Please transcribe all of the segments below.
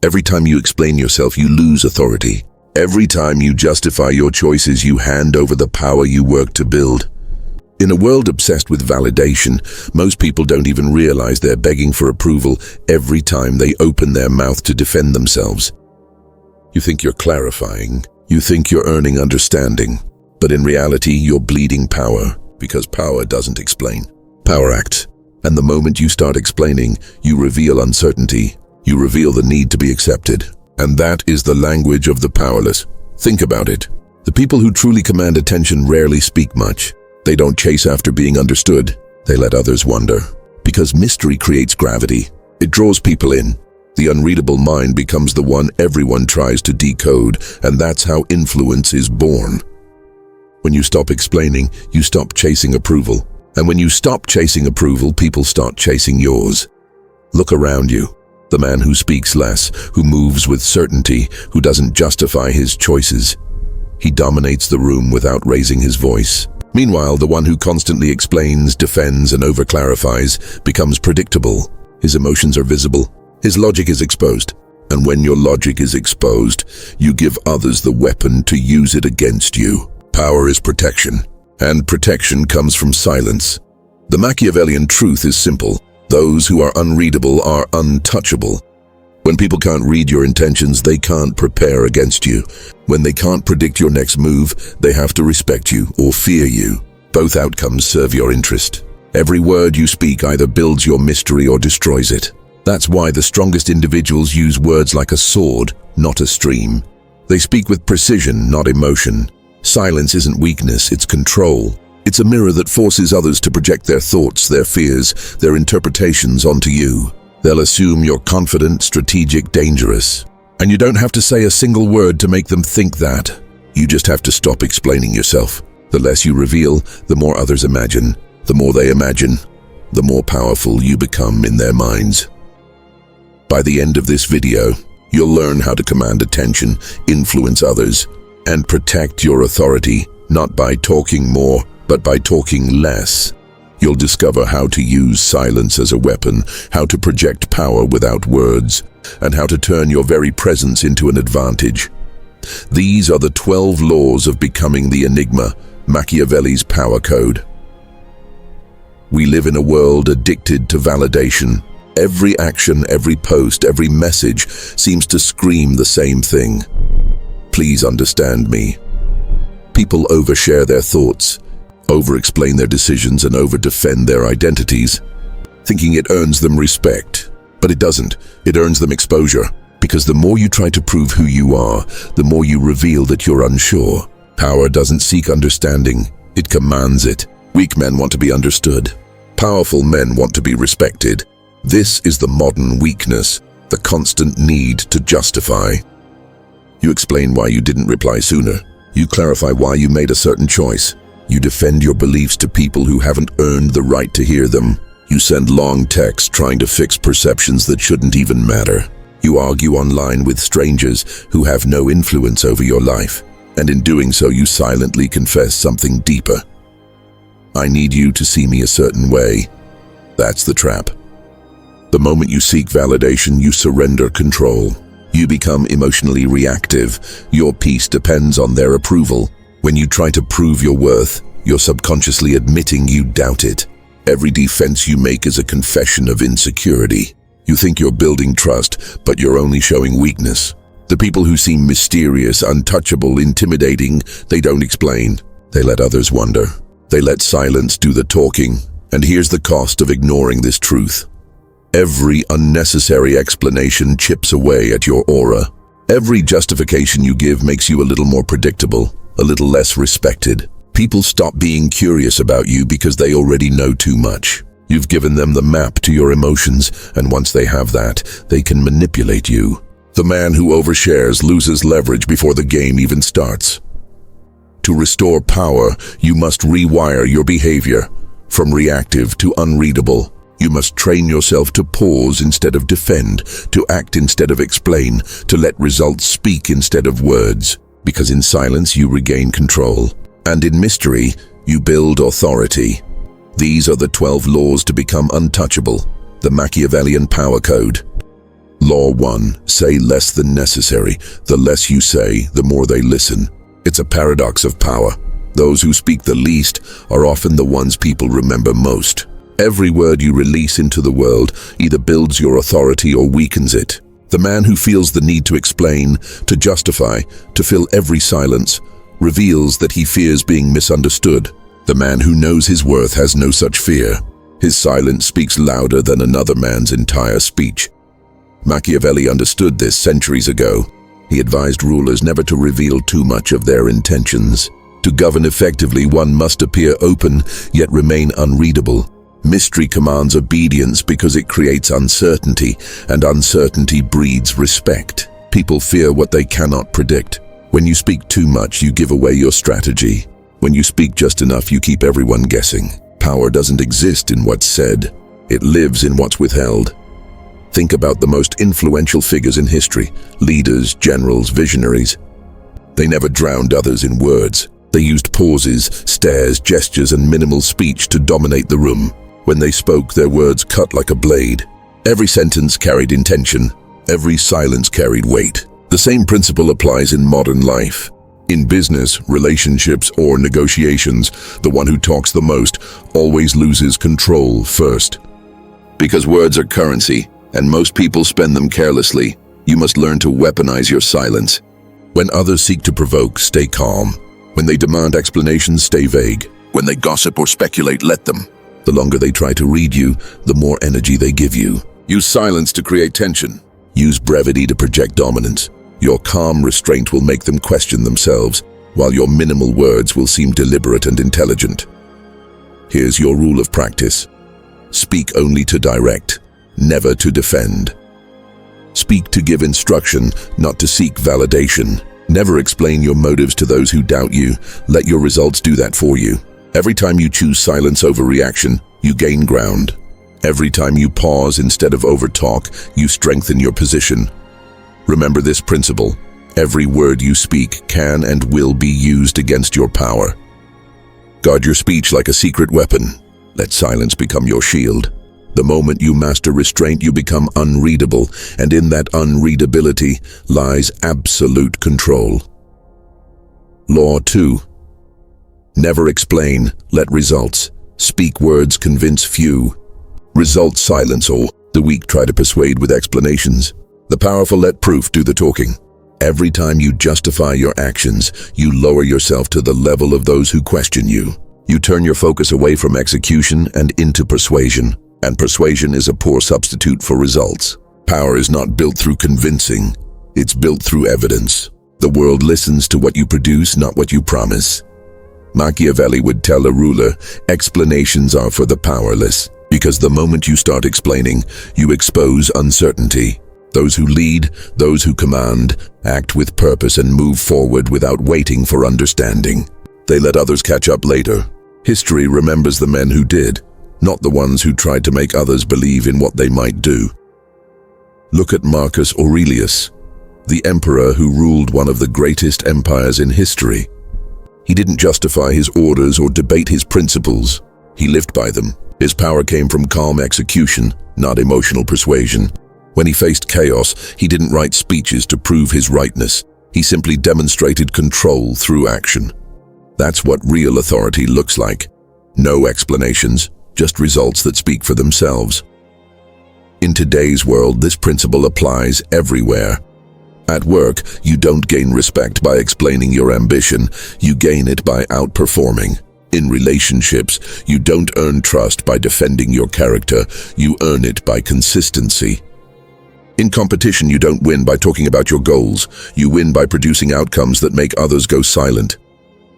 Every time you explain yourself, you lose authority. Every time you justify your choices, you hand over the power you work to build. In a world obsessed with validation, most people don't even realize they're begging for approval every time they open their mouth to defend themselves. You think you're clarifying. You think you're earning understanding. But in reality, you're bleeding power, because power doesn't explain. Power acts. And the moment you start explaining, you reveal uncertainty. You reveal the need to be accepted. And that is the language of the powerless. Think about it. The people who truly command attention rarely speak much. They don't chase after being understood. They let others wonder. Because mystery creates gravity. It draws people in. The unreadable mind becomes the one everyone tries to decode, and that's how influence is born. When you stop explaining, you stop chasing approval. And when you stop chasing approval, people start chasing yours. Look around you. The man who speaks less, who moves with certainty, who doesn't justify his choices. He dominates the room without raising his voice. Meanwhile, the one who constantly explains, defends, and overclarifies becomes predictable. His emotions are visible. His logic is exposed. And when your logic is exposed, you give others the weapon to use it against you. Power is protection. And protection comes from silence. The Machiavellian truth is simple. Those who are unreadable are untouchable. When people can't read your intentions, they can't prepare against you. When they can't predict your next move, they have to respect you or fear you. Both outcomes serve your interest. Every word you speak either builds your mystery or destroys it. That's why the strongest individuals use words like a sword, not a stream. They speak with precision, not emotion. Silence isn't weakness, it's control. It's a mirror that forces others to project their thoughts, their fears, their interpretations onto you. They'll assume you're confident, strategic, dangerous. And you don't have to say a single word to make them think that. You just have to stop explaining yourself. The less you reveal, the more others imagine. The more they imagine, the more powerful you become in their minds. By the end of this video, you'll learn how to command attention, influence others, and protect your authority, not by talking more, but by talking less. You'll discover how to use silence as a weapon, how to project power without words, and how to turn your very presence into an advantage. These are the 12 laws of becoming the Enigma, Machiavelli's power code. We live in a world addicted to validation. Every action, every post, every message seems to scream the same thing. Please understand me. People overshare their thoughts, over-explain their decisions, and over-defend their identities, thinking it earns them respect. But it doesn't. It earns them exposure. Because the more you try to prove who you are, the more you reveal that you're unsure. Power doesn't seek understanding. It commands it. Weak men want to be understood. Powerful men want to be respected. This is the modern weakness, the constant need to justify. You explain why you didn't reply sooner. You clarify why you made a certain choice. You defend your beliefs to people who haven't earned the right to hear them. You send long texts trying to fix perceptions that shouldn't even matter. You argue online with strangers who have no influence over your life. And in doing so, you silently confess something deeper. I need you to see me a certain way. That's the trap. The moment you seek validation, you surrender control. You become emotionally reactive. Your peace depends on their approval. When you try to prove your worth, you're subconsciously admitting you doubt it. Every defense you make is a confession of insecurity. You think you're building trust, but you're only showing weakness. The people who seem mysterious, untouchable, intimidating, they don't explain. They let others wonder. They let silence do the talking. And here's the cost of ignoring this truth. Every unnecessary explanation chips away at your aura. Every justification you give makes you a little more predictable, a little less respected. People stop being curious about you because they already know too much. You've given them the map to your emotions, and once they have that, they can manipulate you. The man who overshares loses leverage before the game even starts. To restore power, you must rewire your behavior. From reactive to unreadable, you must train yourself to pause instead of defend, to act instead of explain, to let results speak instead of words. Because in silence you regain control, and in mystery you build authority. These are the 12 laws to become untouchable, the Machiavellian power code. Law 1. Say less than necessary. The less you say, the more they listen. It's a paradox of power. Those who speak the least are often the ones people remember most. Every word you release into the world either builds your authority or weakens it. The man who feels the need to explain, to justify, to fill every silence, reveals that he fears being misunderstood. The man who knows his worth has no such fear. His silence speaks louder than another man's entire speech. Machiavelli understood this centuries ago. He advised rulers never to reveal too much of their intentions. To govern effectively, one must appear open, yet remain unreadable. Mystery commands obedience because it creates uncertainty, and uncertainty breeds respect. People fear what they cannot predict. When you speak too much, you give away your strategy. When you speak just enough, you keep everyone guessing. Power doesn't exist in what's said. It lives in what's withheld. Think about the most influential figures in history, leaders, generals, visionaries. They never drowned others in words. They used pauses, stares, gestures, and minimal speech to dominate the room. When they spoke, their words cut like a blade. Every sentence carried intention. Every silence carried weight. The same principle applies in modern life. In business, relationships, or negotiations, the one who talks the most always loses control first. Because words are currency, and most people spend them carelessly, you must learn to weaponize your silence. When others seek to provoke, stay calm. When they demand explanations, stay vague. When they gossip or speculate, let them. The longer they try to read you, the more energy they give you. Use silence to create tension. Use brevity to project dominance. Your calm restraint will make them question themselves, while your minimal words will seem deliberate and intelligent. Here's your rule of practice. Speak only to direct, never to defend. Speak to give instruction, not to seek validation. Never explain your motives to those who doubt you. Let your results do that for you. Every time you choose silence over reaction, you gain ground. Every time you pause instead of overtalk, you strengthen your position. Remember this principle. Every word you speak can and will be used against your power. Guard your speech like a secret weapon. Let silence become your shield. The moment you master restraint, you become unreadable, and in that unreadability lies absolute control. Law 2. Never explain, let results. Speak words, convince few. Results silence all. The weak try to persuade with explanations. The powerful let proof do the talking. Every time you justify your actions, you lower yourself to the level of those who question you. You turn your focus away from execution and into persuasion. And persuasion is a poor substitute for results. Power is not built through convincing. It's built through evidence. The world listens to what you produce, not what you promise. Machiavelli would tell a ruler, explanations are for the powerless, because the moment you start explaining, you expose uncertainty. Those who lead, those who command, act with purpose and move forward without waiting for understanding. They let others catch up later. History remembers the men who did, not the ones who tried to make others believe in what they might do. Look at Marcus Aurelius, the emperor who ruled one of the greatest empires in history. He didn't justify his orders or debate his principles. He lived by them. His power came from calm execution, not emotional persuasion. When he faced chaos, he didn't write speeches to prove his rightness. He simply demonstrated control through action. That's what real authority looks like. No explanations, just results that speak for themselves. In today's world, this principle applies everywhere. At work, you don't gain respect by explaining your ambition, you gain it by outperforming. In relationships, you don't earn trust by defending your character, you earn it by consistency. In competition, you don't win by talking about your goals, you win by producing outcomes that make others go silent.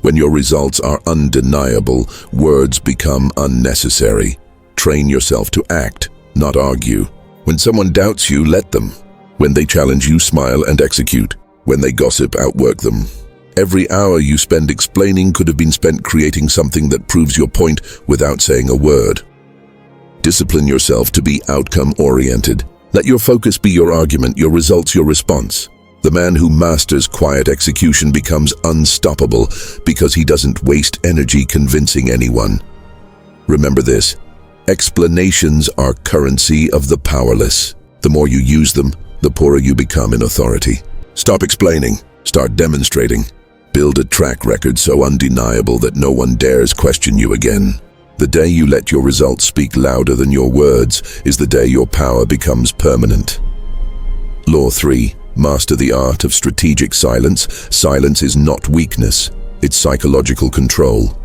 When your results are undeniable, words become unnecessary. Train yourself to act, not argue. When someone doubts you, let them. When they challenge you, smile and execute. When they gossip, outwork them. Every hour you spend explaining could have been spent creating something that proves your point without saying a word. Discipline yourself to be outcome-oriented. Let your focus be your argument, your results your response. The man who masters quiet execution becomes unstoppable because he doesn't waste energy convincing anyone. Remember this, explanations are currency of the powerless. The more you use them, the poorer you become in authority. Stop explaining. Start demonstrating. Build a track record so undeniable that no one dares question you again. The day you let your results speak louder than your words is the day your power becomes permanent. Law 3. Master the art of strategic silence. Silence is not weakness, it's psychological control.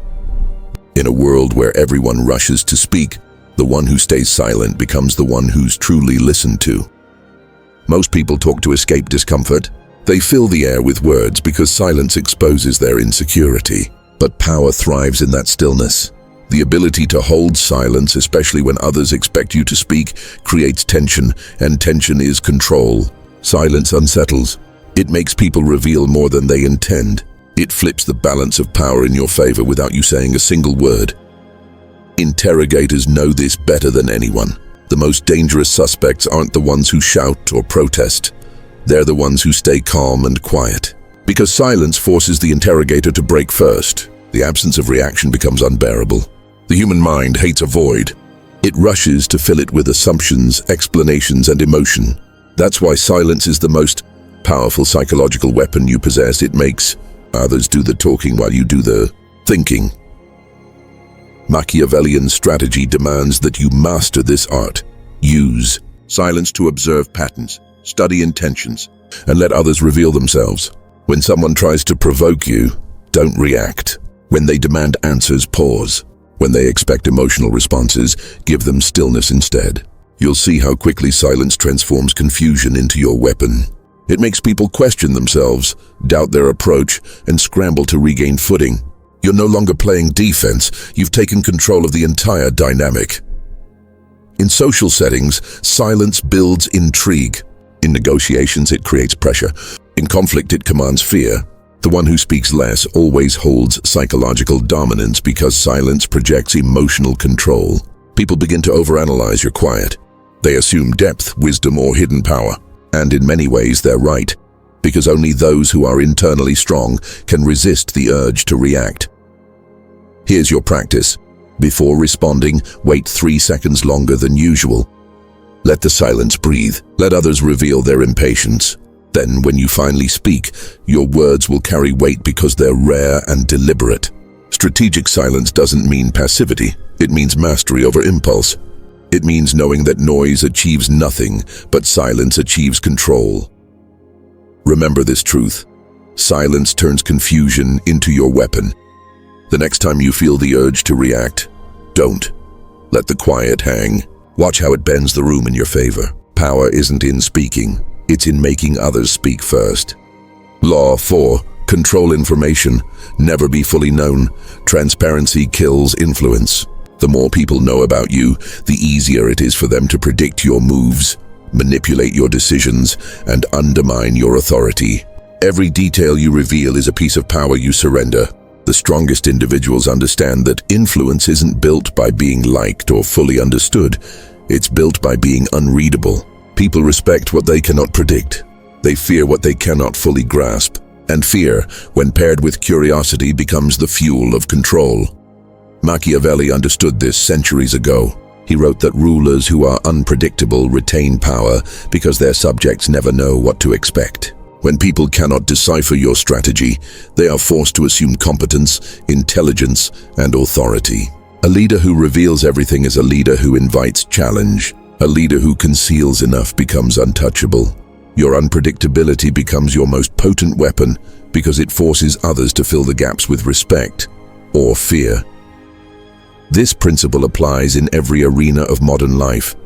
In a world where everyone rushes to speak, the one who stays silent becomes the one who's truly listened to. Most people talk to escape discomfort. They fill the air with words because silence exposes their insecurity. But power thrives in that stillness. The ability to hold silence, especially when others expect you to speak, creates tension, and tension is control. Silence unsettles. It makes people reveal more than they intend. It flips the balance of power in your favor without you saying a single word. Interrogators know this better than anyone. The most dangerous suspects aren't the ones who shout or protest. They're the ones who stay calm and quiet. Because silence forces the interrogator to break first. The absence of reaction becomes unbearable. The human mind hates a void. It rushes to fill it with assumptions, explanations, and emotion. That's why silence is the most powerful psychological weapon you possess. It makes others do the talking while you do the thinking. Machiavellian strategy demands that you master this art. Use silence to observe patterns, study intentions, and let others reveal themselves. When someone tries to provoke you, don't react. When they demand answers, pause. When they expect emotional responses, give them stillness instead. You'll see how quickly silence transforms confusion into your weapon. It makes people question themselves, doubt their approach, and scramble to regain footing. You're no longer playing defense, you've taken control of the entire dynamic. In social settings, silence builds intrigue. In negotiations, it creates pressure. In conflict, it commands fear. The one who speaks less always holds psychological dominance because silence projects emotional control. People begin to overanalyze your quiet. They assume depth, wisdom, or hidden power. And in many ways, they're right, because only those who are internally strong can resist the urge to react. Here's your practice. Before responding, wait 3 seconds longer than usual. Let the silence breathe. Let others reveal their impatience. Then, when you finally speak, your words will carry weight because they're rare and deliberate. Strategic silence doesn't mean passivity. It means mastery over impulse. It means knowing that noise achieves nothing, but silence achieves control. Remember this truth. Silence turns confusion into your weapon. The next time you feel the urge to react, don't. Let the quiet hang. Watch how it bends the room in your favor. Power isn't in speaking, it's in making others speak first. Law 4. Control information. Never be fully known. Transparency kills influence. The more people know about you, the easier it is for them to predict your moves, manipulate your decisions, and undermine your authority. Every detail you reveal is a piece of power you surrender. The strongest individuals understand that influence isn't built by being liked or fully understood. It's built by being unreadable. People respect what they cannot predict. They fear what they cannot fully grasp. And fear, when paired with curiosity, becomes the fuel of control. Machiavelli understood this centuries ago. He wrote that rulers who are unpredictable retain power because their subjects never know what to expect. When people cannot decipher your strategy, they are forced to assume competence, intelligence, and authority. A leader who reveals everything is a leader who invites challenge. A leader who conceals enough becomes untouchable. Your unpredictability becomes your most potent weapon because it forces others to fill the gaps with respect or fear. This principle applies in every arena of modern life.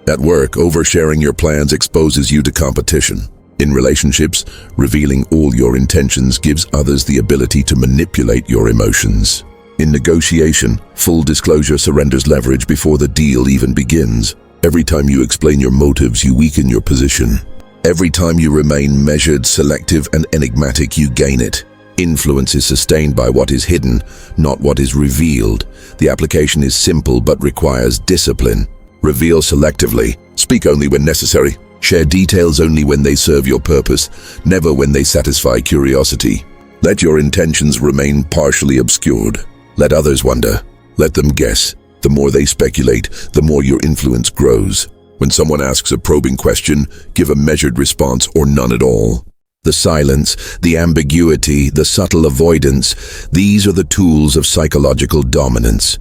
At work, oversharing your plans exposes you to competition. In relationships, revealing all your intentions gives others the ability to manipulate your emotions. In negotiation, full disclosure surrenders leverage before the deal even begins. Every time you explain your motives, you weaken your position. Every time you remain measured, selective, and enigmatic, you gain it. Influence is sustained by what is hidden, not what is revealed. The application is simple but requires discipline. Reveal selectively. Speak only when necessary. Share details only when they serve your purpose, never when they satisfy curiosity. Let your intentions remain partially obscured. Let others wonder. Let them guess. The more they speculate, the more your influence grows. When someone asks a probing question, give a measured response or none at all. The silence, the ambiguity, the subtle avoidance, these are the tools of psychological dominance.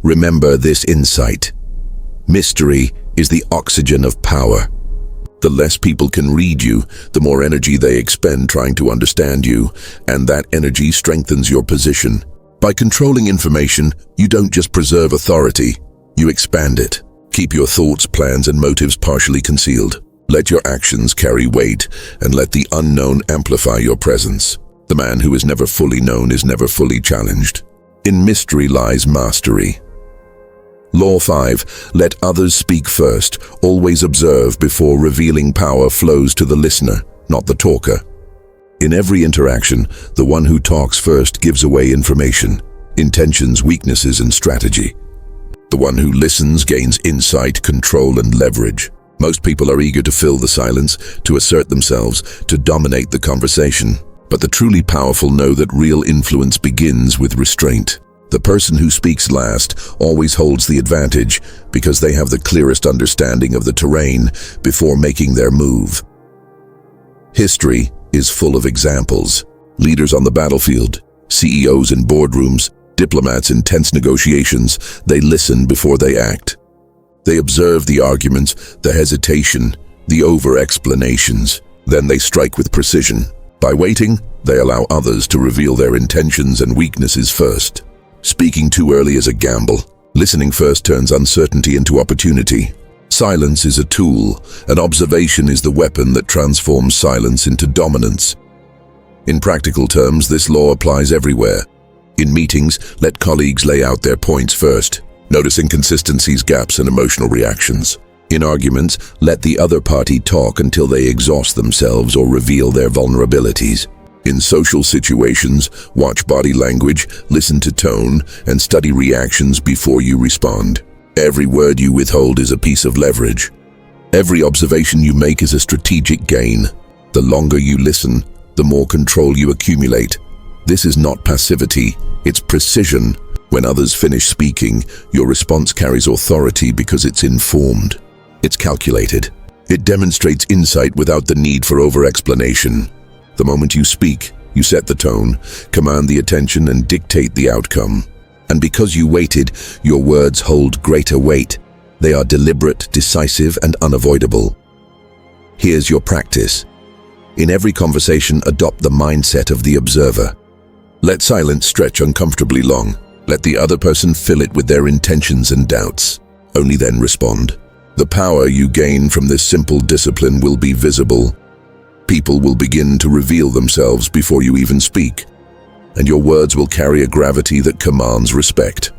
Remember this insight. Mystery is the oxygen of power. The less people can read you, the more energy they expend trying to understand you, and that energy strengthens your position. By controlling information, you don't just preserve authority, you expand it. Keep your thoughts, plans, and motives partially concealed. Let your actions carry weight, and let the unknown amplify your presence. The man who is never fully known is never fully challenged. In mystery lies mastery. Law 5. Let others speak first. Always observe before revealing. Power flows to the listener, not the talker. In every interaction, the one who talks first gives away information, intentions, weaknesses, and strategy. The one who listens gains insight, control, and leverage. Most people are eager to fill the silence, to assert themselves, to dominate the conversation. But the truly powerful know that real influence begins with restraint. The person who speaks last always holds the advantage because they have the clearest understanding of the terrain before making their move. History is full of examples. Leaders on the battlefield, CEOs in boardrooms, diplomats in tense negotiations, they listen before they act. They observe the arguments, the hesitation, the over-explanations. Then they strike with precision. By waiting, they allow others to reveal their intentions and weaknesses first. Speaking too early is a gamble. Listening first turns uncertainty into opportunity. Silence is a tool, and observation is the weapon that transforms silence into dominance. In practical terms, this law applies everywhere. In meetings, let colleagues lay out their points first. Notice inconsistencies, gaps, and emotional reactions. In arguments, let the other party talk until they exhaust themselves or reveal their vulnerabilities. In social situations, watch body language, listen to tone, and study reactions before you respond. Every word you withhold is a piece of leverage. Every observation you make is a strategic gain. The longer you listen, the more control you accumulate. This is not passivity, it's precision. When others finish speaking, your response carries authority because it's informed. It's calculated. It demonstrates insight without the need for over-explanation. The moment you speak, you set the tone, command the attention, and dictate the outcome. And because you waited, your words hold greater weight. They are deliberate, decisive, and unavoidable. Here's your practice. In every conversation, adopt the mindset of the observer. Let silence stretch uncomfortably long. Let the other person fill it with their intentions and doubts. Only then respond. The power you gain from this simple discipline will be visible. People will begin to reveal themselves before you even speak, and your words will carry a gravity that commands respect.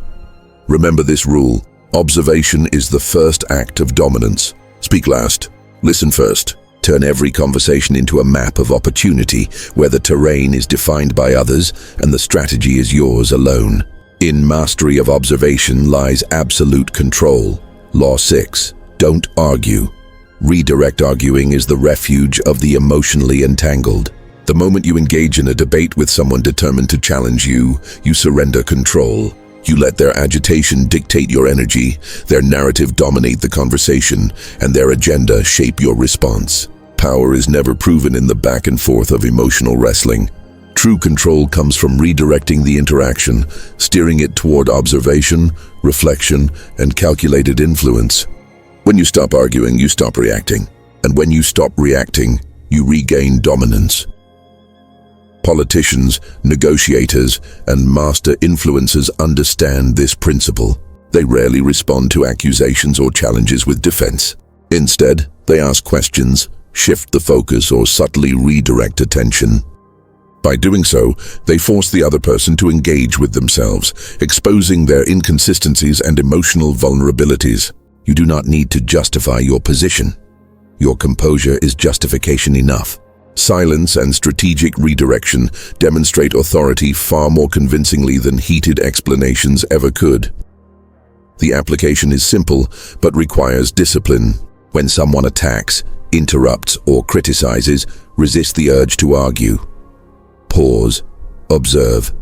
Remember this rule: observation is the first act of dominance. Speak last, listen first. Turn every conversation into a map of opportunity where the terrain is defined by others and the strategy is yours alone. In mastery of observation lies absolute control. Law 6. Don't argue. Redirect. Arguing is the refuge of the emotionally entangled. The moment you engage in a debate with someone determined to challenge you, you surrender control. You let their agitation dictate your energy, their narrative dominate the conversation, and their agenda shape your response. Power is never proven in the back and forth of emotional wrestling. True control comes from redirecting the interaction, steering it toward observation, reflection, and calculated influence. When you stop arguing, you stop reacting. And when you stop reacting, you regain dominance. Politicians, negotiators, and master influencers understand this principle. They rarely respond to accusations or challenges with defense. Instead, they ask questions, shift the focus, or subtly redirect attention. By doing so, they force the other person to engage with themselves, exposing their inconsistencies and emotional vulnerabilities. You do not need to justify your position. Your composure is justification enough. Silence and strategic redirection demonstrate authority far more convincingly than heated explanations ever could. The application is simple, but requires discipline. When someone attacks, interrupts, or criticizes, resist the urge to argue. Pause, observe,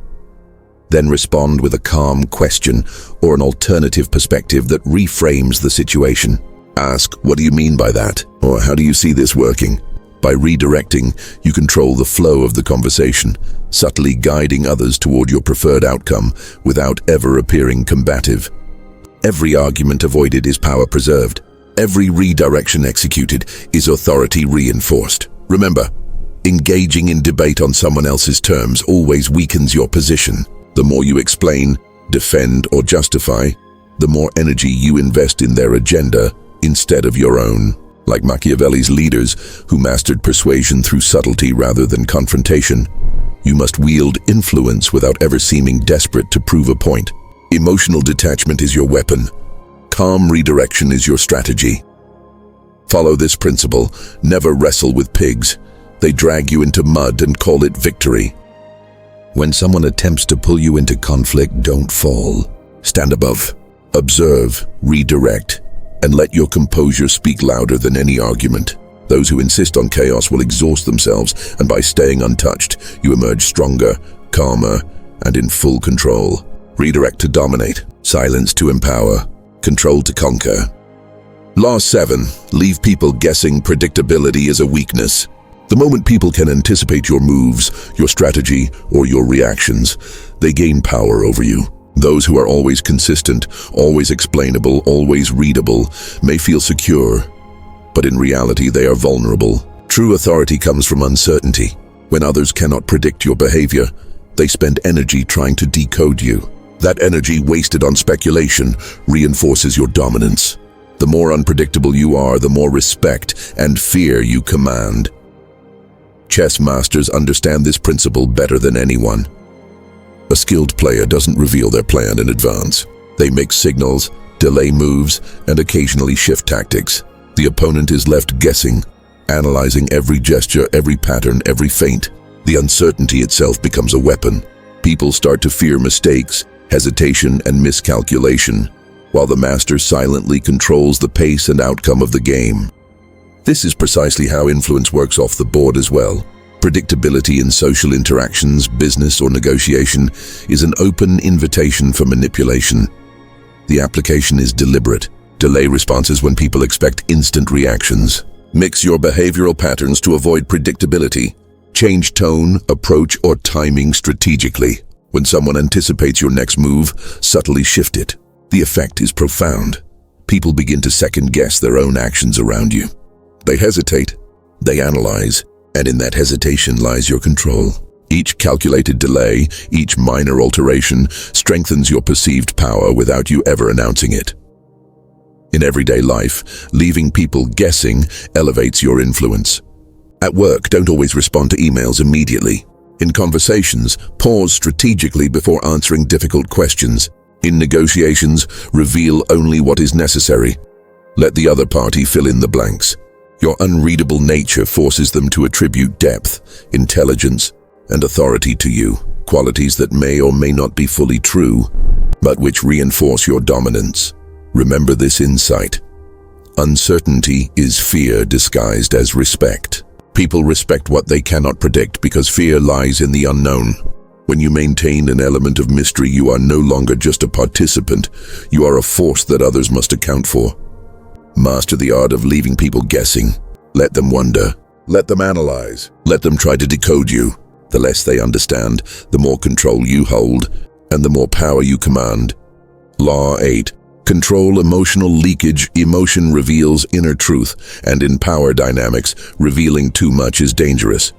then respond with a calm question or an alternative perspective that reframes the situation. Ask, "What do you mean by that?" Or "How do you see this working?" By redirecting, you control the flow of the conversation, subtly guiding others toward your preferred outcome without ever appearing combative. Every argument avoided is power preserved. Every redirection executed is authority reinforced. Remember, engaging in debate on someone else's terms always weakens your position. The more you explain, defend, or justify, the more energy you invest in their agenda instead of your own. Like Machiavelli's leaders, who mastered persuasion through subtlety rather than confrontation, you must wield influence without ever seeming desperate to prove a point. Emotional detachment is your weapon. Calm redirection is your strategy. Follow this principle: never wrestle with pigs. They drag you into mud and call it victory. When someone attempts to pull you into conflict, don't fall. Stand above, observe, redirect, and let your composure speak louder than any argument. Those who insist on chaos will exhaust themselves, and by staying untouched, you emerge stronger, calmer, and in full control. Redirect to dominate, silence to empower, control to conquer. Law 7. Leave people guessing. Predictability is a weakness. The moment people can anticipate your moves, your strategy, or your reactions, they gain power over you. Those who are always consistent, always explainable, always readable, may feel secure, but in reality they are vulnerable. True authority comes from uncertainty. When others cannot predict your behavior, they spend energy trying to decode you. That energy wasted on speculation reinforces your dominance. The more unpredictable you are, the more respect and fear you command. Chess masters understand this principle better than anyone. A skilled player doesn't reveal their plan in advance. They make signals, delay moves, and occasionally shift tactics. The opponent is left guessing, analyzing every gesture, every pattern, every feint. The uncertainty itself becomes a weapon. People start to fear mistakes, hesitation, and miscalculation, while the master silently controls the pace and outcome of the game. This is precisely how influence works off the board as well. Predictability in social interactions, business, or negotiation is an open invitation for manipulation. The application is deliberate. Delay responses when people expect instant reactions. Mix your behavioral patterns to avoid predictability. Change tone, approach, or timing strategically. When someone anticipates your next move, subtly shift it. The effect is profound. People begin to second-guess their own actions around you. They hesitate, they analyze, and in that hesitation lies your control. Each calculated delay, each minor alteration, strengthens your perceived power without you ever announcing it. In everyday life, leaving people guessing elevates your influence. At work, don't always respond to emails immediately. In conversations, pause strategically before answering difficult questions. In negotiations, reveal only what is necessary. Let the other party fill in the blanks. Your unreadable nature forces them to attribute depth, intelligence, and authority to you, qualities that may or may not be fully true, but which reinforce your dominance. Remember this insight. Uncertainty is fear disguised as respect. People respect what they cannot predict because fear lies in the unknown. When you maintain an element of mystery, you are no longer just a participant. You are a force that others must account for. Master the art of leaving people guessing. Let them wonder. Let them analyze. Let them try to decode you. The less they understand, the more control you hold, and the more power you command. Law 8. Control emotional leakage. Emotion reveals inner truth, and in power dynamics, revealing too much is dangerous.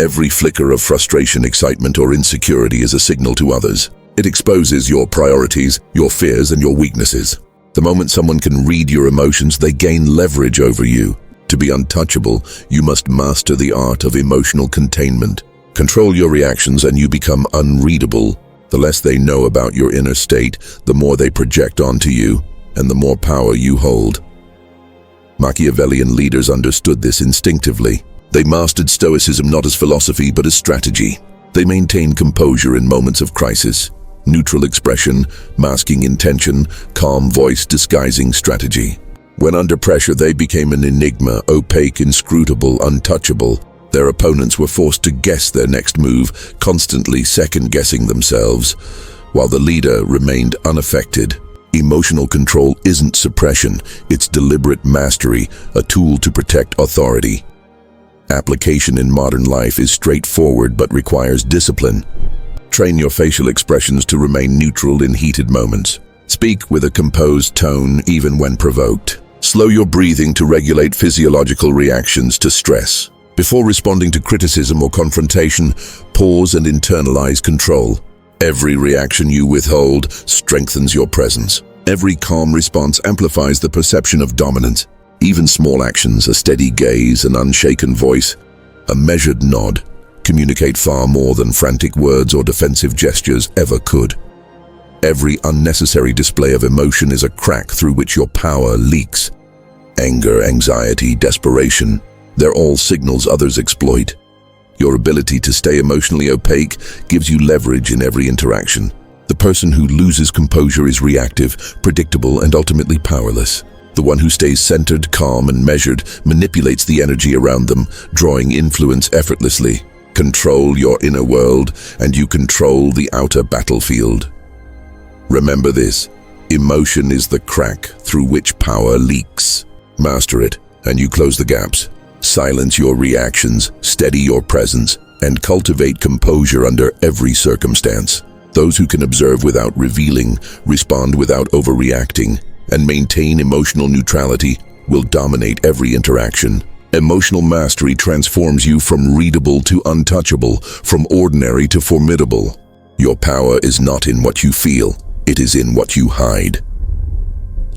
Every flicker of frustration, excitement, or insecurity is a signal to others. It exposes your priorities, your fears, and your weaknesses. The moment someone can read your emotions, they gain leverage over you. To be untouchable, you must master the art of emotional containment. Control your reactions and you become unreadable. The less they know about your inner state, the more they project onto you, and the more power you hold. Machiavellian leaders understood this instinctively. They mastered stoicism not as philosophy but as strategy. They maintained composure in moments of crisis. Neutral expression, masking intention, calm voice disguising strategy. When under pressure, they became an enigma, opaque, inscrutable, untouchable. Their opponents were forced to guess their next move, constantly second-guessing themselves, while the leader remained unaffected. Emotional control isn't suppression, it's deliberate mastery, a tool to protect authority. Application in modern life is straightforward but requires discipline. Train your facial expressions to remain neutral in heated moments. Speak with a composed tone even when provoked. Slow your breathing to regulate physiological reactions to stress. Before responding to criticism or confrontation, pause and internalize control. Every reaction you withhold strengthens your presence. Every calm response amplifies the perception of dominance. Even small actions, a steady gaze, an unshaken voice, a measured nod, communicate far more than frantic words or defensive gestures ever could. Every unnecessary display of emotion is a crack through which your power leaks. Anger, anxiety, desperation, they're all signals others exploit. Your ability to stay emotionally opaque gives you leverage in every interaction. The person who loses composure is reactive, predictable, and ultimately powerless. The one who stays centered, calm, and measured manipulates the energy around them, drawing influence effortlessly. Control your inner world, and you control the outer battlefield. Remember this: emotion is the crack through which power leaks. Master it, and you close the gaps. Silence your reactions, steady your presence, and cultivate composure under every circumstance. Those who can observe without revealing, respond without overreacting, and maintain emotional neutrality will dominate every interaction. Emotional mastery transforms you from readable to untouchable, from ordinary to formidable. Your power is not in what you feel, it is in what you hide.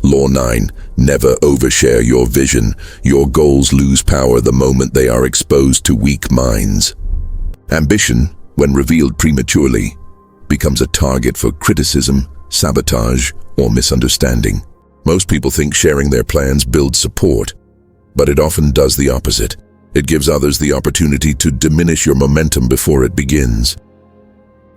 Law 9. Never overshare your vision. Your goals lose power the moment they are exposed to weak minds. Ambition, when revealed prematurely, becomes a target for criticism, sabotage, or misunderstanding. Most people think sharing their plans builds support, but it often does the opposite. It gives others the opportunity to diminish your momentum before it begins.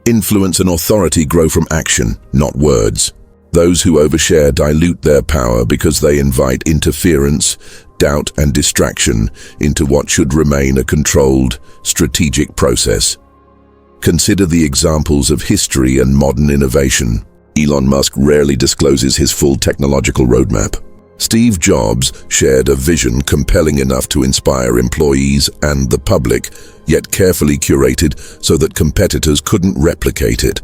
Influence and authority grow from action, not words. Those who overshare dilute their power because they invite interference, doubt, and distraction into what should remain a controlled, strategic process. Consider the examples of history and modern innovation. Elon Musk rarely discloses his full technological roadmap. Steve Jobs shared a vision compelling enough to inspire employees and the public, yet carefully curated so that competitors couldn't replicate it.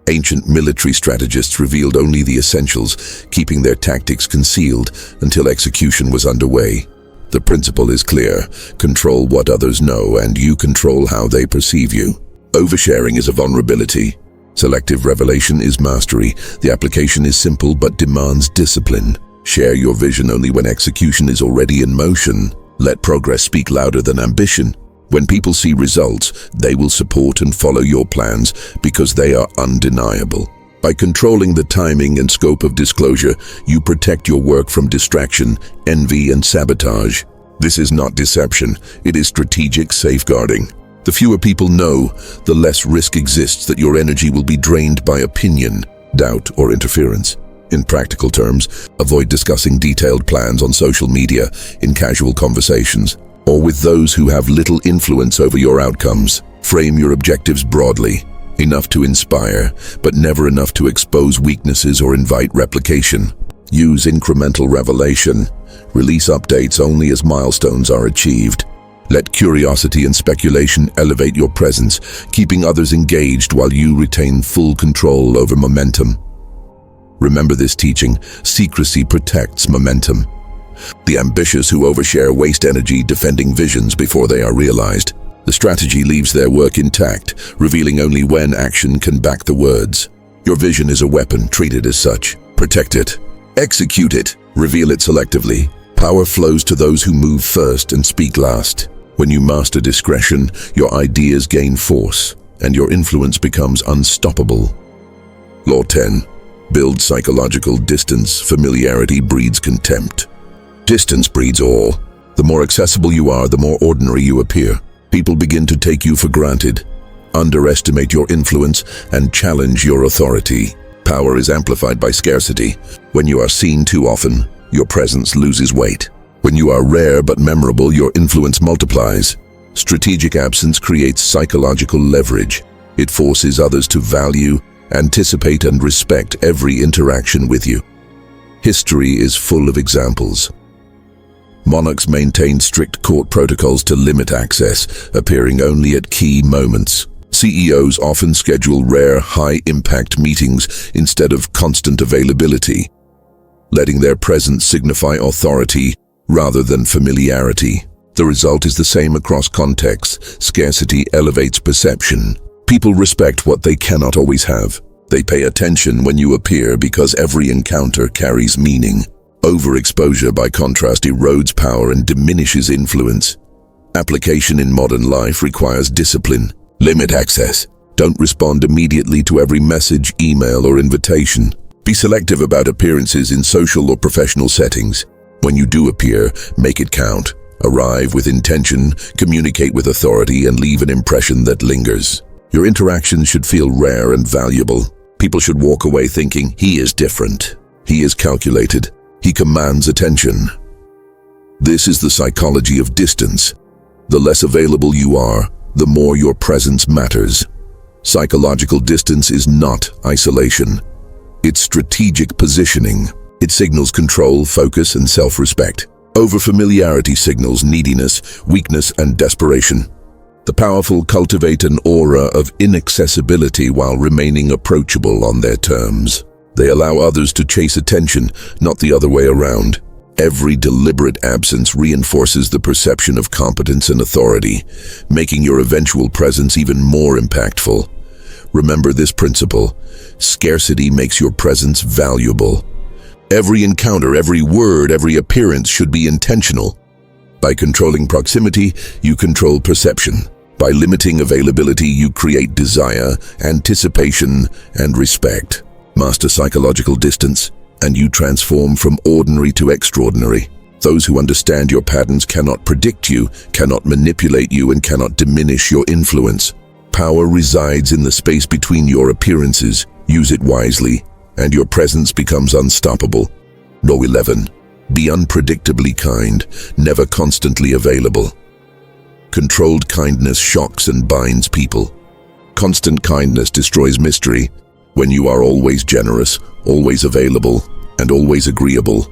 Ancient military strategists revealed only the essentials, keeping their tactics concealed until execution was underway. The principle is clear: control what others know, and you control how they perceive you. Oversharing is a vulnerability. Selective revelation is mastery. The application is simple but demands discipline. Share your vision only when execution is already in motion. Let progress speak louder than ambition. When people see results, they will support and follow your plans because they are undeniable. By controlling the timing and scope of disclosure, you protect your work from distraction, envy, and sabotage. This is not deception, it is strategic safeguarding. The fewer people know, the less risk exists that your energy will be drained by opinion, doubt, or interference. In practical terms, avoid discussing detailed plans on social media, in casual conversations, or with those who have little influence over your outcomes. Frame your objectives broadly, enough to inspire, but never enough to expose weaknesses or invite replication. Use incremental revelation. Release updates only as milestones are achieved. Let curiosity and speculation elevate your presence, keeping others engaged while you retain full control over momentum. Remember this teaching: secrecy protects momentum. The ambitious who overshare waste energy defending visions before they are realized. The strategy leaves their work intact, revealing only when action can back the words. Your vision is a weapon, treat it as such. Protect it. Execute it. Reveal it selectively. Power flows to those who move first and speak last. When you master discretion, your ideas gain force, and your influence becomes unstoppable. Law 10. Build psychological distance. Familiarity breeds contempt. Distance breeds awe. The more accessible you are, the more ordinary you appear. People begin to take you for granted, underestimate your influence, and challenge your authority. Power is amplified by scarcity. When you are seen too often, your presence loses weight. When you are rare but memorable, your influence multiplies. Strategic absence creates psychological leverage. It forces others to value anticipate and respect every interaction with you. History is full of examples. Monarchs maintained strict court protocols to limit access, appearing only at key moments. CEOs often schedule rare, high-impact meetings instead of constant availability, letting their presence signify authority rather than familiarity. The result is the same across contexts. Scarcity elevates perception. People respect what they cannot always have. They pay attention when you appear because every encounter carries meaning. Overexposure, by contrast, erodes power and diminishes influence. Application in modern life requires discipline. Limit access. Don't respond immediately to every message, email, or invitation. Be selective about appearances in social or professional settings. When you do appear, make it count. Arrive with intention, communicate with authority, and leave an impression that lingers. Your interactions should feel rare and valuable. People should walk away thinking, he is different. He is calculated. He commands attention. This is the psychology of distance. The less available you are, the more your presence matters. Psychological distance is not isolation. It's strategic positioning. It signals control, focus, and self-respect. Overfamiliarity signals neediness, weakness, and desperation. The powerful cultivate an aura of inaccessibility while remaining approachable on their terms. They allow others to chase attention, not the other way around. Every deliberate absence reinforces the perception of competence and authority, making your eventual presence even more impactful. Remember this principle: scarcity makes your presence valuable. Every encounter, every word, every appearance should be intentional. By controlling proximity, you control perception. By limiting availability, you create desire, anticipation, and respect. Master psychological distance, and you transform from ordinary to extraordinary. Those who understand your patterns cannot predict you, cannot manipulate you, and cannot diminish your influence. Power resides in the space between your appearances. Use it wisely, and your presence becomes unstoppable. Law 11. Be unpredictably kind, never constantly available. Controlled kindness shocks and binds people. Constant kindness destroys mystery. When you are always generous, always available, and always agreeable,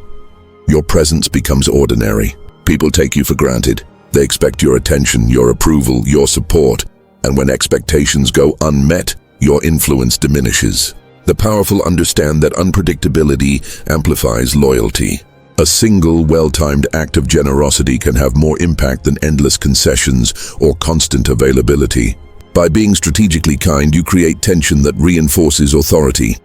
your presence becomes ordinary. People take you for granted. They expect your attention, your approval, your support, and when expectations go unmet, your influence diminishes. The powerful understand that unpredictability amplifies loyalty. A single, well-timed act of generosity can have more impact than endless concessions or constant availability. By being strategically kind, you create tension that reinforces authority.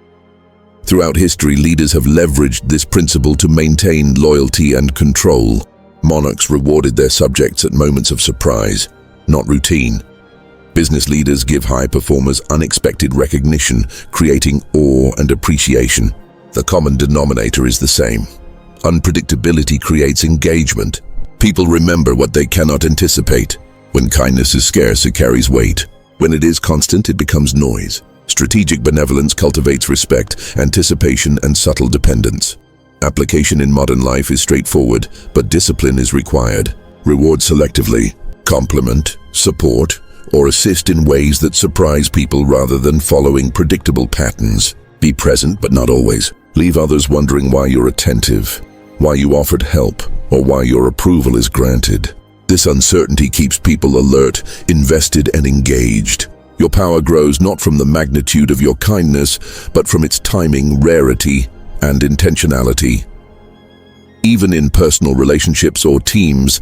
Throughout history, leaders have leveraged this principle to maintain loyalty and control. Monarchs rewarded their subjects at moments of surprise, not routine. Business leaders give high performers unexpected recognition, creating awe and appreciation. The common denominator is the same. Unpredictability creates engagement. People remember what they cannot anticipate. When kindness is scarce, it carries weight. When it is constant, it becomes noise. Strategic benevolence cultivates respect, anticipation, and subtle dependence. Application in modern life is straightforward, but discipline is required. Reward selectively, compliment, support, or assist in ways that surprise people rather than following predictable patterns. Be present, but not always. Leave others wondering why you're attentive, why you offered help, or why your approval is granted. This uncertainty keeps people alert, invested, and engaged. Your power grows not from the magnitude of your kindness, but from its timing, rarity, and intentionality. Even in personal relationships or teams,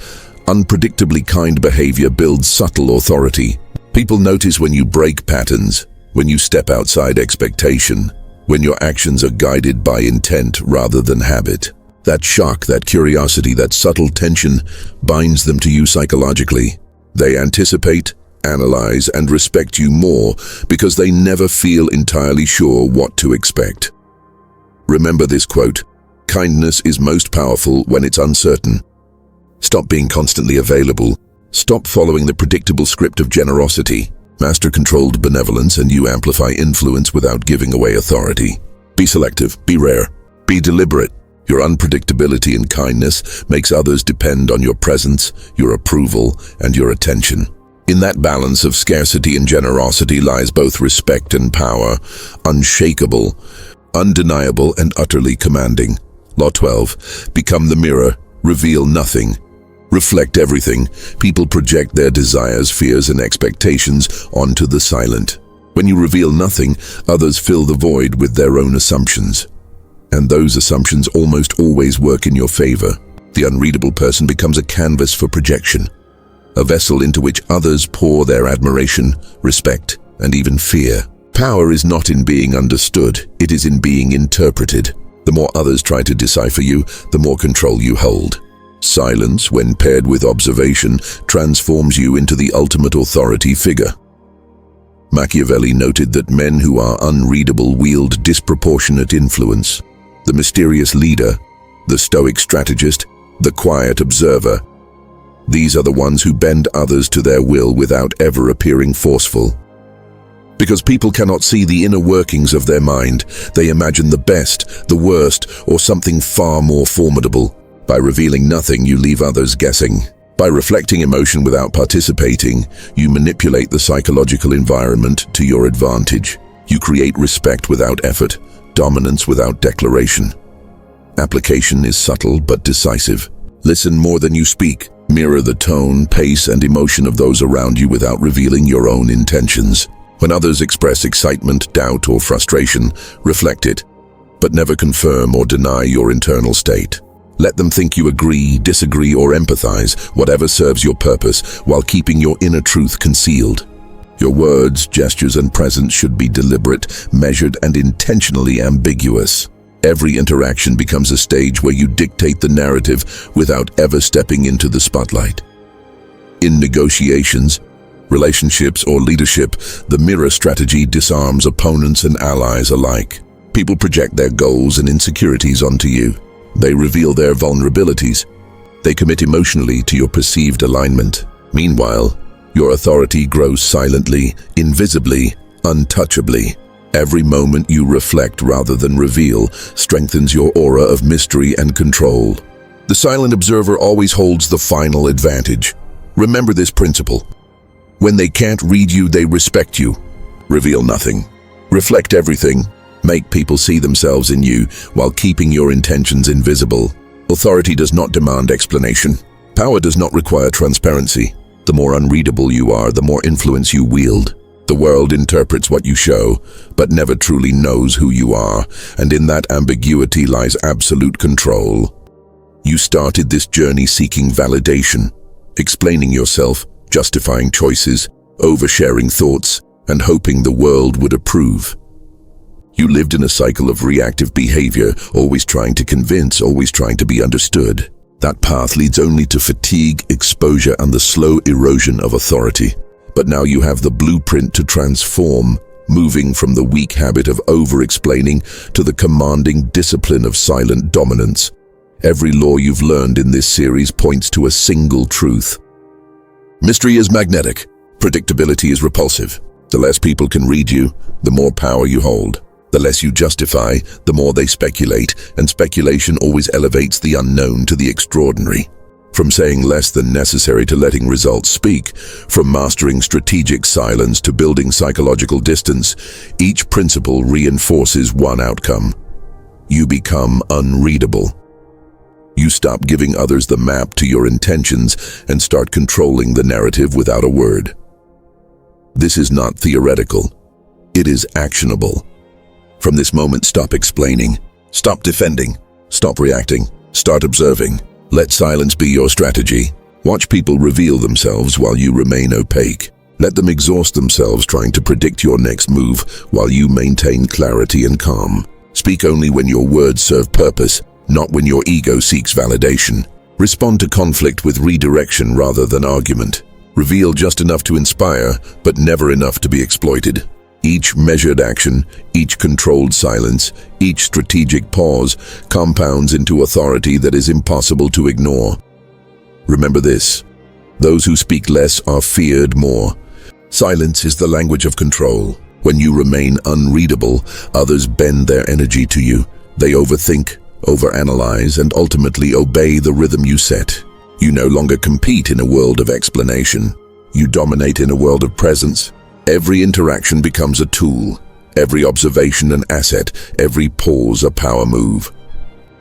unpredictably kind behavior builds subtle authority. People notice when you break patterns, when you step outside expectation, when your actions are guided by intent rather than habit. That shock, that curiosity, that subtle tension binds them to you psychologically. They anticipate, analyze, and respect you more because they never feel entirely sure what to expect. Remember this quote: kindness is most powerful when it's uncertain. Stop being constantly available. Stop following the predictable script of generosity. Master controlled benevolence and you amplify influence without giving away authority. Be selective, be rare, be deliberate. Your unpredictability and kindness makes others depend on your presence, your approval, and your attention. In that balance of scarcity and generosity lies both respect and power, unshakable, undeniable, and utterly commanding. Law 12. Become the mirror, reveal nothing. Reflect everything. People project their desires, fears, and expectations onto the silent. When you reveal nothing, others fill the void with their own assumptions. And those assumptions almost always work in your favor. The unreadable person becomes a canvas for projection, a vessel into which others pour their admiration, respect, and even fear. Power is not in being understood, it is in being interpreted. The more others try to decipher you, the more control you hold. Silence, when paired with observation, transforms you into the ultimate authority figure. Machiavelli noted that men who are unreadable wield disproportionate influence. The mysterious leader, the stoic strategist, the quiet observer. These are the ones who bend others to their will without ever appearing forceful. Because people cannot see the inner workings of their mind, they imagine the best, the worst, or something far more formidable. By revealing nothing, you leave others guessing. By reflecting emotion without participating, you manipulate the psychological environment to your advantage. You create respect without effort, dominance without declaration. Application is subtle but decisive. Listen more than you speak. Mirror the tone, pace, and emotion of those around you without revealing your own intentions. When others express excitement, doubt, or frustration, reflect it, but never confirm or deny your internal state. Let them think you agree, disagree, or empathize, whatever serves your purpose, while keeping your inner truth concealed. Your words, gestures, and presence should be deliberate, measured, and intentionally ambiguous. Every interaction becomes a stage where you dictate the narrative without ever stepping into the spotlight. In negotiations, relationships, or leadership, the mirror strategy disarms opponents and allies alike. People project their goals and insecurities onto you. They reveal their vulnerabilities. They commit emotionally to your perceived alignment. Meanwhile, your authority grows silently, invisibly, untouchably. Every moment you reflect rather than reveal strengthens your aura of mystery and control. The silent observer always holds the final advantage. Remember this principle. When they can't read you, they respect you. Reveal nothing. Reflect everything. Make people see themselves in you while keeping your intentions invisible. Authority does not demand explanation. Power does not require transparency. The more unreadable you are, the more influence you wield. The world interprets what you show, but never truly knows who you are, and in that ambiguity lies absolute control. You started this journey seeking validation, explaining yourself, justifying choices, oversharing thoughts, and hoping the world would approve. You lived in a cycle of reactive behavior, always trying to convince, always trying to be understood. That path leads only to fatigue, exposure, and the slow erosion of authority. But now you have the blueprint to transform, moving from the weak habit of over-explaining to the commanding discipline of silent dominance. Every law you've learned in this series points to a single truth. Mystery is magnetic. Predictability is repulsive. The less people can read you, the more power you hold. The less you justify, the more they speculate, and speculation always elevates the unknown to the extraordinary. From saying less than necessary to letting results speak, from mastering strategic silence to building psychological distance, each principle reinforces one outcome. You become unreadable. You stop giving others the map to your intentions and start controlling the narrative without a word. This is not theoretical. It is actionable. From this moment, stop explaining. Stop defending. Stop reacting. Start observing. Let silence be your strategy. Watch people reveal themselves while you remain opaque. Let them exhaust themselves trying to predict your next move while you maintain clarity and calm. Speak only when your words serve purpose, not when your ego seeks validation. Respond to conflict with redirection rather than argument. Reveal just enough to inspire, but never enough to be exploited. Each measured action, each controlled silence, each strategic pause compounds into authority that is impossible to ignore. Remember this: those who speak less are feared more. Silence is the language of control. When you remain unreadable, others bend their energy to you. They overthink, overanalyze, and ultimately obey the rhythm you set. You no longer compete in a world of explanation. You dominate in a world of presence. Every interaction becomes a tool, every observation an asset, every pause a power move.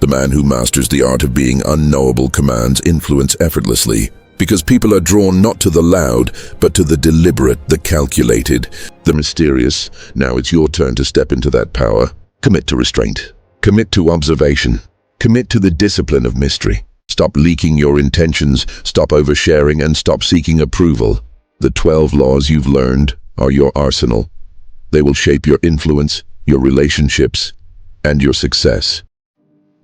The man who masters the art of being unknowable commands influence effortlessly, because people are drawn not to the loud, but to the deliberate, the calculated, the mysterious. Now it's your turn to step into that power. Commit to restraint. Commit to observation. Commit to the discipline of mystery. Stop leaking your intentions, stop oversharing, and stop seeking approval. The 12 laws you've learned are your arsenal. They will shape your influence, your relationships, and your success.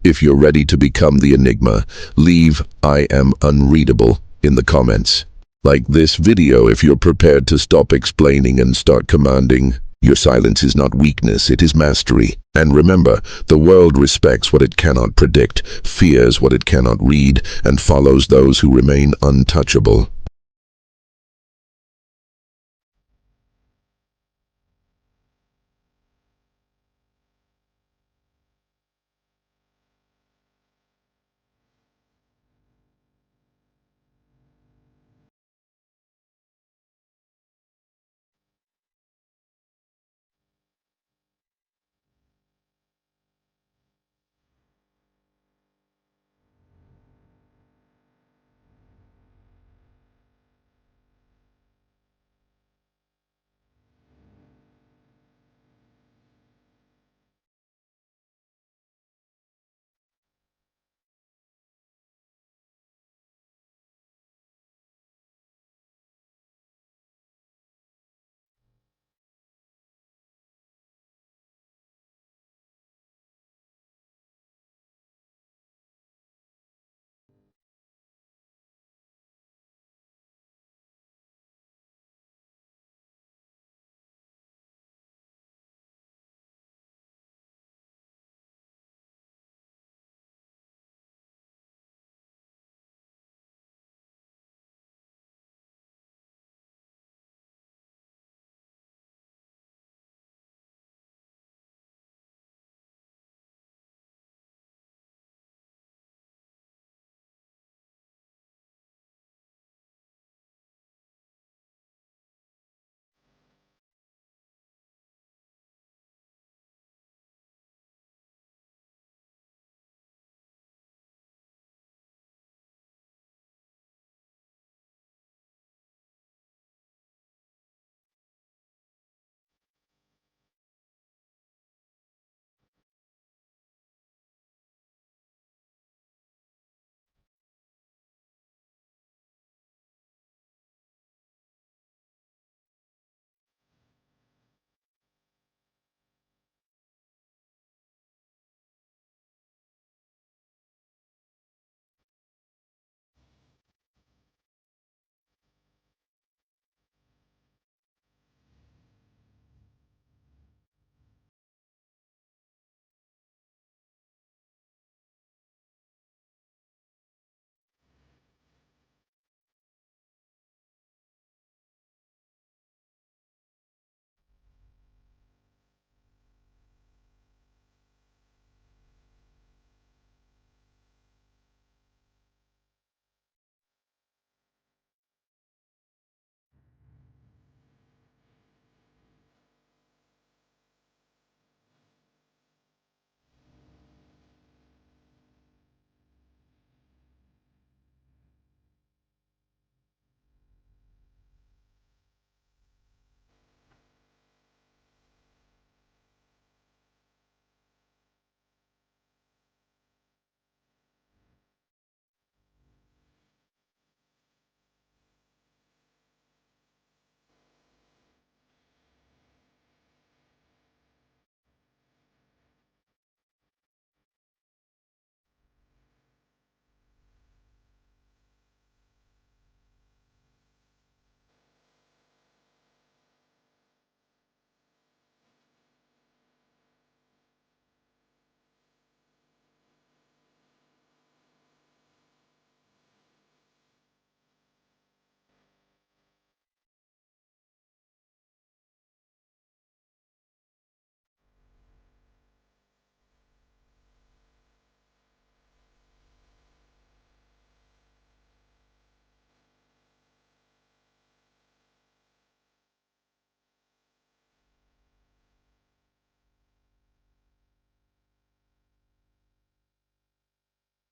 If you're ready to become the Enigma, leave "I am unreadable" in the comments. Like this video if you're prepared to stop explaining and start commanding. Your silence is not weakness, it is mastery. And remember, the world respects what it cannot predict, fears what it cannot read, and follows those who remain untouchable.